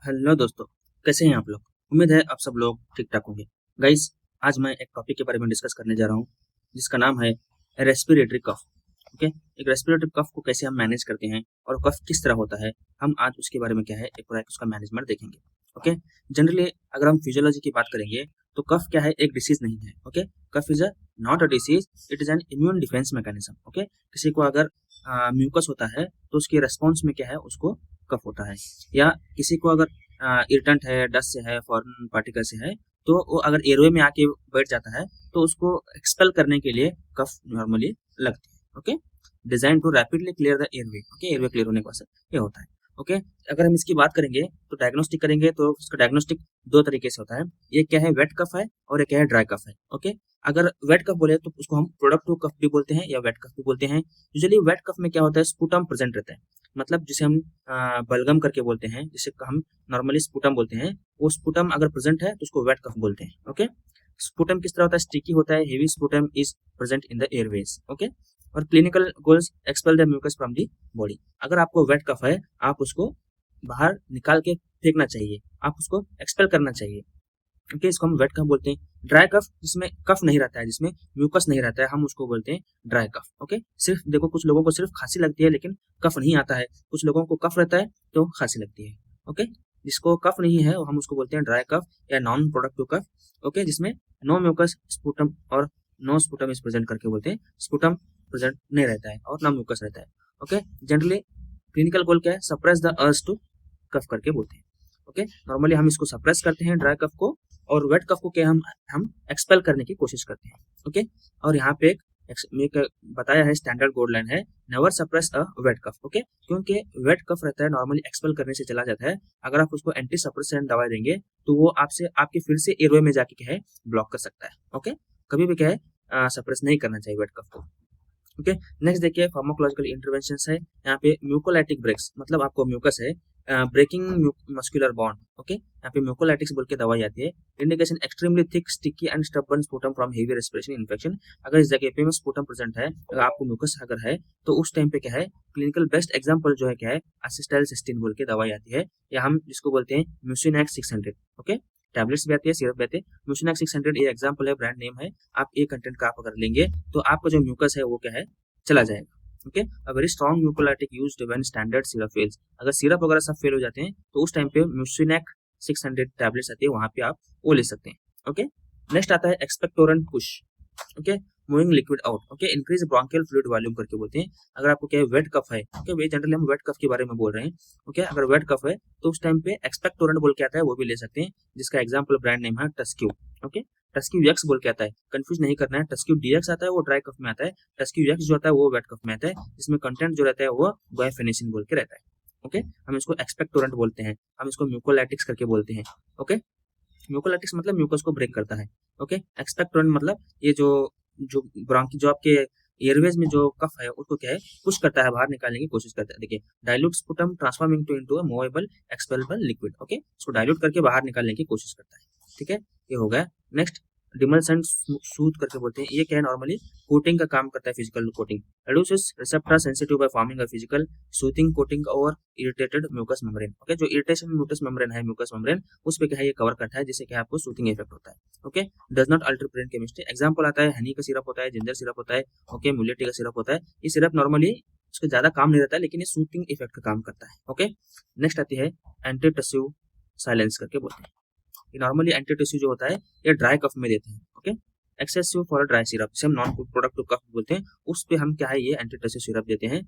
Hello दोस्तों, कैसे हैं आप लोग। उम्मीद है आप सब लोग ठीक ठाक होंगे। गाइस, आज मैं एक टॉपिक के बारे में डिस्कस करने जा रहा हूँ जिसका नाम है रेस्पिरेटरी कफ। ओके, एक रेस्पिरेटरी कफ को कैसे हम मैनेज करते हैं और कफ किस तरह होता है, हम आज उसके बारे में क्या है एक पूरा उसका मैनेजमेंट देखेंगे। ओके, जनरली अगर हम फिजियोलॉजी की बात करेंगे तो कफ क्या है, एक डिसीज नहीं है। Okay, cough is a not a disease, it is an immune defence mechanism. Okay, किसी को अगर म्यूकस होता है तो उसके रेस्पॉन्स में क्या है, उसको कफ होता है। या किसी को अगर इरिटेंट है, डस्ट से है, फॉरेन पार्टिकल से है, तो वो अगर एयरवे में आके बैठ जाता है तो उसको एक्सपेल करने के लिए कफ नॉर्मली लगती है। Okay, design to rapidly clear the airway. Okay, airway clear होने के बाद ये होता है। ओके, अगर हम इसकी बात करेंगे तो डायग्नोस्टिक करेंगे तो उसका डायग्नोस्टिक दो तरीके से होता है। ये क्या है, वेट कफ है और एक क्या है, ड्राई कफ है। ओके, अगर वेट कफ बोले तो उसको हम प्रोडक्टिव कफ भी बोलते हैं या वेट कफ भी बोलते हैं। यूजुअली वेट कफ में क्या होता है, स्पुटम प्रेजेंट रहता है, मतलब जिसे हम बलगम करके बोलते हैं, जिसे हम नॉर्मली स्पुटम बोलते हैं। वो स्पुटम अगर प्रेजेंट है तो उसको वेट कफ बोलते हैं। ओके, स्पुटम किस तरह होता है, स्टिकी होता है, heavy sputum is present in the airways. Okay, और clinical goals expel the mucus from the body. अगर आपको वेट कफ है, आप उसको बाहर निकाल के फेंकना चाहिए, आप उसको एक्सपेल करना चाहिए। ओके, इसको हम वेट कफ बोलते हैं। ड्राई कफ जिसमें कफ नहीं रहता है, जिसमें म्यूकस नहीं रहता है, हम उसको बोलते हैं ड्राई कफ। ओके, सिर्फ देखो, कुछ लोगों को सिर्फ खांसी लगती है लेकिन कफ नहीं आता है, कुछ लोगों को कफ रहता है तो खांसी लगती है। ओके, जिसको कफ नहीं है हम उसको बोलते हैं ड्राई कफ या नॉन प्रोडक्टिव कफ। ओके, जिसमें नो म्यूकस स्पुटम और नो स्पुटम इज प्रेजेंट करके बोलते हैं, स्पुटम प्रेजेंट नहीं रहता है और ना म्यूकस रहता है। ओके, जनरली क्लिनिकल गोल क्या है, सप्रेस द अर्ज टू कफ करके बोलते हैं। ओके, नॉर्मली हम इसको सप्रेस करते हैं ड्राई कफ को, और वेट कफ को क्या हम एक्सपेल करने की कोशिश करते हैं। ओके, और यहाँ पे एक बताया है, स्टैंडर्ड गाइडलाइन है, नेवर सप्रेस अ वेट कफ। ओके, क्योंकि वेट कफ रहता है नॉर्मली एक्सपेल करने से चला जाता है। अगर आप उसको एंटी सप्रेसेंट दवाई देंगे तो वो आपसे आपके फिर से एयरवे में जाके क्या है, ब्लॉक कर सकता है। ओके, कभी भी क्या है, सप्रेस नहीं करना चाहिए वेट कफ को। ओके, नेक्स्ट देखिए फार्माकोलॉजिकल इंटरवेंशंस है। यहाँ पे म्यूकोलाइटिक ब्रेक्स, मतलब आपको म्यूकस है, ब्रेकिंग मस्कुलर बॉन्ड। ओके, यहाँ पे म्यूकोलाइटिक्स बोल के दवाई आती है। Indication extremely thick sticky and stubborn sputum from heavy respiration infection. अगर इस जगह पे में स्पुटम प्रेजेंट है, अगर आपको म्यूकस अगर है तो उस टाइम पे क्या है, क्लिनिकल बेस्ट एग्जांपल जो है क्या है, असिस्टाइल सिस्टीन बोल के दवाई आती है, या हम जिसको बोलते हैं म्यूसिनैक्स 600। ओके, टैबलेट्स भी आती है, सिरप भी आती है। म्यूसिनैक्स 600 ये एग्जांपल है, ब्रांड नेम है। आप ये कंटेंट का आप अगर लेंगे तो आपका जो म्यूकस है वो क्या है, चला जाएगा। Okay, a very strong mucolytic used when standard syrup fails. अगर सिरप वगैरह सब फेल हो जाते हैं तो उस टाइम पे म्यूसिनैक 600 टैबलेट्स आती है, वहां पे आप वो ले सकते हैं। ओके, नेक्स्ट आता है expectorant push. Okay, moving liquid out. Okay, increase bronchial fluid volume करके बोलते हैं। अगर आपको क्या है, वेट कफ है, ओके, वे जनरली हम वेट कफ के बारे में बोल रहे हैं। ओके, अगर वेट कफ है तो उस टाइम पे एक्सपेक्टोरेंट बोल के आता है, वो भी ले सकते हैं, जिसका एग्जांपल ब्रांड नेम है टस्क्यू। ओके, टस्क्यू एक्स बोल के आता है, कंफ्यूज नहीं करना है, टस्क्यू डीएक्स आता है वो ड्राई कफ में आता है, टस्क्यू एक्स जो आता है वो वेट कफ में आता है, जिसमें कंटेंट जो रहता है वो गुआइफेनेसिन बोल के रहता है। ओके, हम इसको एक्सपेक्टोरेंट बोलते हैं, हम इसको म्यूकोलाइटिक्स करके बोलते हैं। ओके, म्यूकोलाइटिक्स मतलब म्यूकस को ब्रेक करता है। ओके, एक्सपेक्टोरेंट मतलब ये जो जो ब्रोंकी जो आपके एयरवेज में जो कफ है उसको क्या है, पुश करता है, बाहर निकालने की कोशिश करता है। देखिए, dilute sputum transforming to into a movable expelable liquid. Okay, इसको डाइल्यूट करके बाहर निकालने की कोशिश करता है। ठीक है, ये हो गया। नेक्स्ट डिमल्सेंट सूथ करके बोलते हैं, ये क्या है, नॉर्मली कोटिंग का काम करता है, physical coating. reduces receptor sensitive by forming a physical soothing coating over irritated mucous membrane। Okay, जो इरिटेशन म्यूकस मेम्ब्रेन है, म्यूकस मेम्ब्रेन उस पे क्या है, ये कवर करता है, जिससे क्या है, आपको सूथिंग इफेक्ट होता है। Okay, does not alter brain chemistry. Example आता है, हनी का सिरप होता है, जिंजर सिरप होता है, ओके, मुलेटी का सिरप होता है। ये सिरप नॉर्मली उसका ज्यादा काम नहीं रहता है लेकिन ये सूथिंग इफेक्ट का काम करता है। ओके, नेक्स्ट आती है एंटीटसिव साइलेंस करके बोलते हैं। ये नॉर्मली एंटीटसिव जो होता है ये ड्राई कफ में देते हैं। Okay, excessive for dry syrup, जिसे हम नॉन प्रोडक्टिव कफ बोलते हैं, उस पे हम क्या है, ये एंटीटसिव सिरप देते हैं।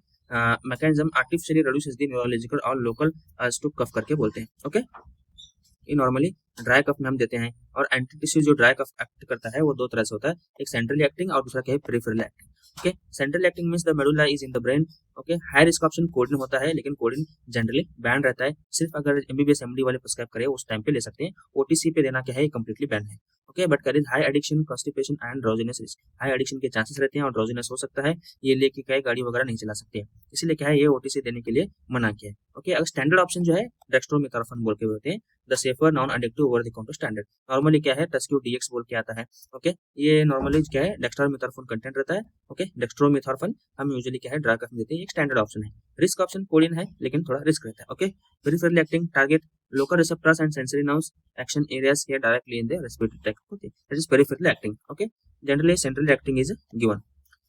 Mechanism artificially reduces the neurological और लोकल अर्ज टू कफ करके बोलते हैं। ओके, ये नॉर्मली ड्राई कफ में हम देते हैं। और एंटीटिश्यू जो ड्राई कफ एक्ट करता है वो दो तरह से होता है, एक सेंट्रली एक्टिंग और दूसरा क्या है, peripherally acting. Okay, central acting means the medulla is in the brain. Okay, high risk option coding होता है, लेकिन कोडिन जनरली बैन रहता है, सिर्फ अगर एमबीबीएस एमडी वाले प्रिस्क्राइब करे उस टाइम पे ले सकते हैं। ओटीसी पे देना क्या है, कंप्लीटली बैन है। Okay, but carries high addiction, constipation and drowsiness risk. High addiction के चांसेस रहते हैं और ड्राउजीनेस हो सकता है, ये लेके क्या है, गाड़ी वगैरह नहीं चला सकते हैं, इसलिए क्या है, ये ओटीसी देने के लिए मना किया है। ओके, अगर स्टैंडर्ड ऑप्शन जो है डेक्स्ट्रोमेथोर्फन बोल के होते हैं, the safer non addictive over the counter standard. Normally क्या है, टस्क्यू डीएक्स बोल के आता है। ओके, ये नॉर्मली क्या है, डेक्स्ट्रोमेथोर्फन कंटेंट रहता है। ओके, डेक्स्ट्रोमेथोर्फन हम यूजुअली क्या है, ड्रग देते हैं, एक स्टैंडर्ड ऑप्शन है। रिस्क ऑप्शन कोडिन है लेकिन थोड़ा रिस्क रहता है। Okay, peripherally acting target local receptors and sensory nerves action areas here directly in the respiratory tract. Okay, that is peripherally acting. Okay, generally centrally acting is given.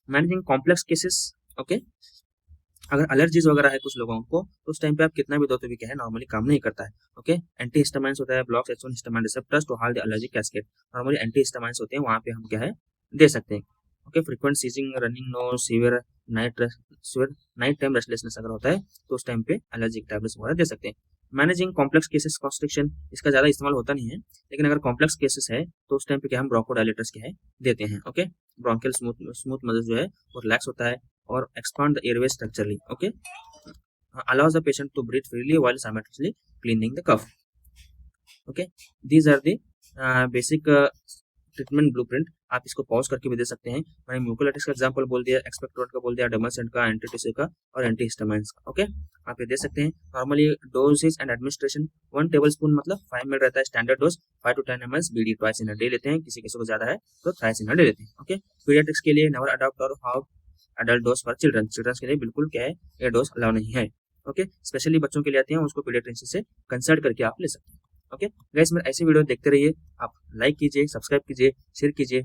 Managing complex cases. Okay, अगर allergies वगैरह है कुछ लोगों को तो उस time पे आप कितना भी दो तो भी क्या है नॉर्मली काम नहीं करता है. ओके, एंटी हिस्टामाइंस होता है, blocks H1 histamine receptors to halt the allergic cascade. Normally anti histamines होते हैं, वहां पे हम क्या है दे सकते हैं. Okay, frequent sneezing, running nose, severe night time restlessness अगर होता है तो उस टाइम पे एलर्जिक टैबलेट्स वगैरह दे सकते हैं. मैनेजिंग कॉम्प्लेक्स केसेस कॉन्स्ट्रिक्शन, इसका ज्यादा इस्तेमाल होता नहीं है, लेकिन अगर कॉम्प्लेक्स केसेस है तो उस टाइम पे क्या हम ब्रोंकोडायलेटर्स क्या है देते हैं. ओके, ब्रोंकियल स्मूथ मसल जो है वो रिलैक्स होता है और expand the airway structurally. Okay, allows the patient to breathe freely while simultaneously cleaning the cough. Okay, these are the basic treatment blueprint. आप इसको पॉज करके भी दे सकते हैं. मैंने म्यूकोलाइटिस का एग्जांपल बोल दिया, एक्सपेक्टोरेट का बोल दिया, डर्मासेंट का, एंटीटिस का और एंटीहिस्टामाइंस का. ओके, आप ये दे सकते हैं. Normally doses and administration 1 tablespoon मतलब 5 ml रहता है standard dose. 5 to 10 ml BD twice in a day लेते हैं. किसी किसी को ज्यादा है तो थ्राइस इन अ डे लेते हैं. ओके, पीडियाट्रिक्स के लिए नेवर अडॉप्ट और how adult dose for childrens के लिए बिल्कुल क्या है ये डोज अलाउ नहीं है. ओके, स्पेशली बच्चों के लिए आते हैं, उसको पीडियाट्रिशियन से कंसल्ट करके आप ले सकते हैं. ओके गाइस, मेरे ऐसे वीडियो देखते रहिए. आप लाइक कीजिए, सब्सक्राइब कीजिए, शेयर कीजिए.